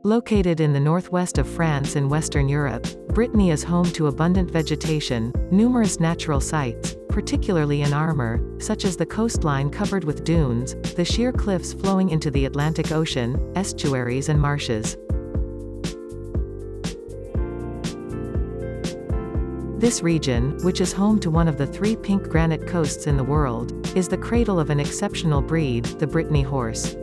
Located in the northwest of France in Western Europe, Brittany is home to abundant vegetation, numerous natural sights, particularly in Armor, such as the coastline covered with dunes, the sheer cliffs flowing into the Atlantic Ocean, estuaries and marshes. This region, which is home to one of the 3 pink granite coasts in the world, is the cradle of an exceptional breed, the Brittany Horse.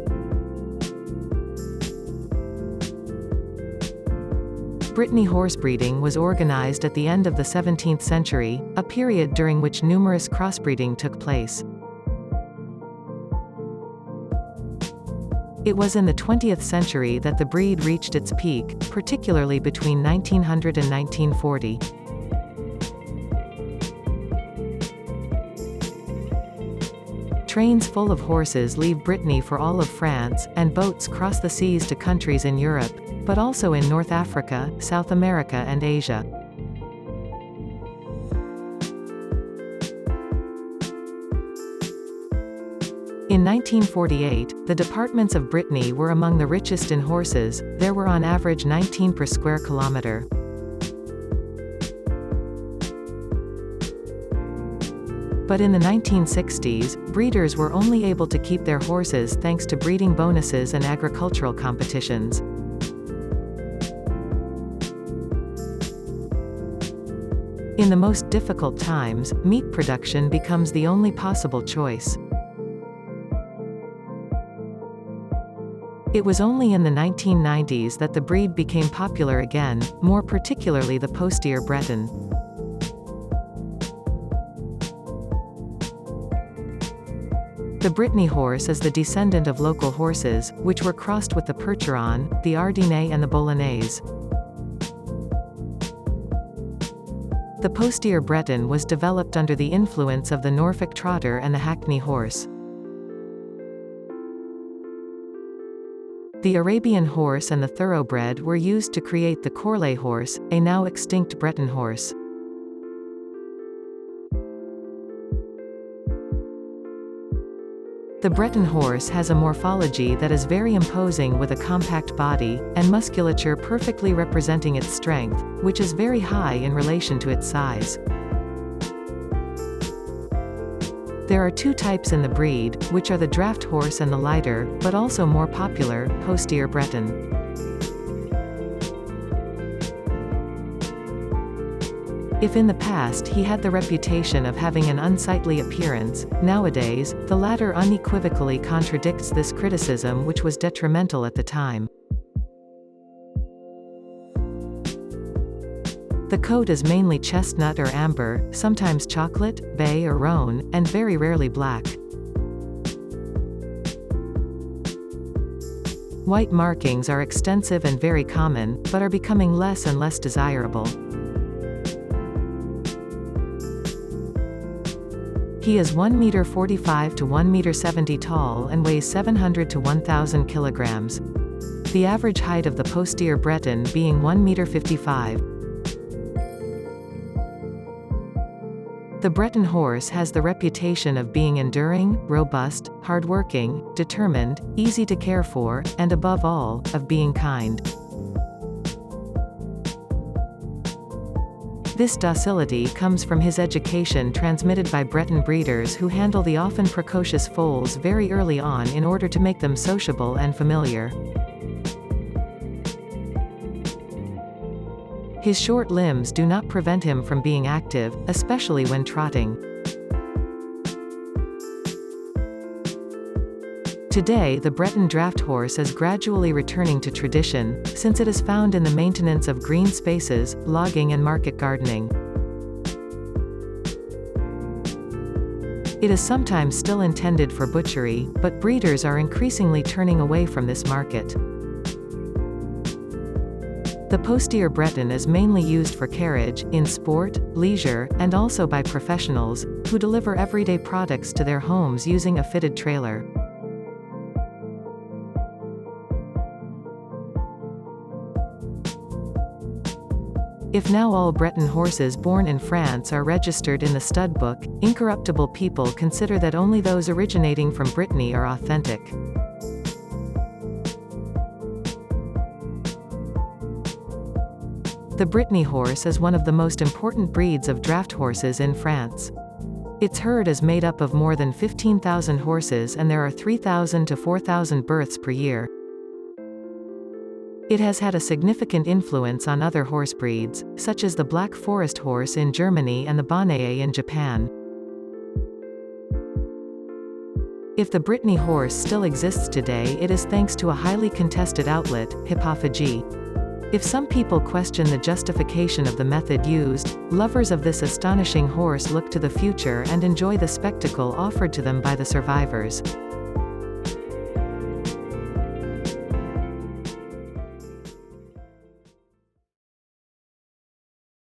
Brittany horse breeding was organized at the end of the 17th century, a period during which numerous crossbreeding took place. It was in the 20th century that the breed reached its peak, particularly between 1900 and 1940. Trains full of horses leave Brittany for all of France, and boats cross the seas to countries in Europe, but also in North Africa, South America and Asia. In 1948, the departments of Brittany were among the richest in horses. There were on average 19 per square kilometre. But in the 1960s, breeders were only able to keep their horses thanks to breeding bonuses and agricultural competitions. In the most difficult times, meat production becomes the only possible choice. It was only in the 1990s that the breed became popular again, more particularly the postier Breton. The Brittany horse is the descendant of local horses, which were crossed with the Percheron, the Ardennais and the Bolognese. The postier Breton was developed under the influence of the Norfolk trotter and the Hackney horse. The Arabian horse and the thoroughbred were used to create the Corlay horse, a now extinct Breton horse. The Breton horse has a morphology that is very imposing with a compact body, and musculature perfectly representing its strength, which is very high in relation to its size. There are 2 types in the breed, which are the draft horse and the lighter, but also more popular, postier Breton. If in the past he had the reputation of having an unsightly appearance, nowadays, the latter unequivocally contradicts this criticism, which was detrimental at the time. The coat is mainly chestnut or amber, sometimes chocolate, bay or roan, and very rarely black. White markings are extensive and very common, but are becoming less and less desirable. He is 1.45 m to 1.70 m tall and weighs 700 to 1,000 kilograms. The average height of the postier Breton being 1.55 m. The Breton horse has the reputation of being enduring, robust, hardworking, determined, easy to care for, and above all, of being kind. This docility comes from his education transmitted by Breton breeders who handle the often precocious foals very early on in order to make them sociable and familiar. His short limbs do not prevent him from being active, especially when trotting. Today the Breton draft horse is gradually returning to tradition, since it is found in the maintenance of green spaces, logging and market gardening. It is sometimes still intended for butchery, but breeders are increasingly turning away from this market. The postier Breton is mainly used for carriage, in sport, leisure, and also by professionals, who deliver everyday products to their homes using a fitted trailer. If now all Breton horses born in France are registered in the stud book, incorruptible people consider that only those originating from Brittany are authentic. The Brittany horse is one of the most important breeds of draft horses in France. Its herd is made up of more than 15,000 horses and there are 3,000 to 4,000 births per year. It has had a significant influence on other horse breeds, such as the Black Forest horse in Germany and the Bonnet in Japan. If the Brittany horse still exists today, it is thanks to a highly contested outlet, hippophagy. If some people question the justification of the method used, lovers of this astonishing horse look to the future and enjoy the spectacle offered to them by the survivors.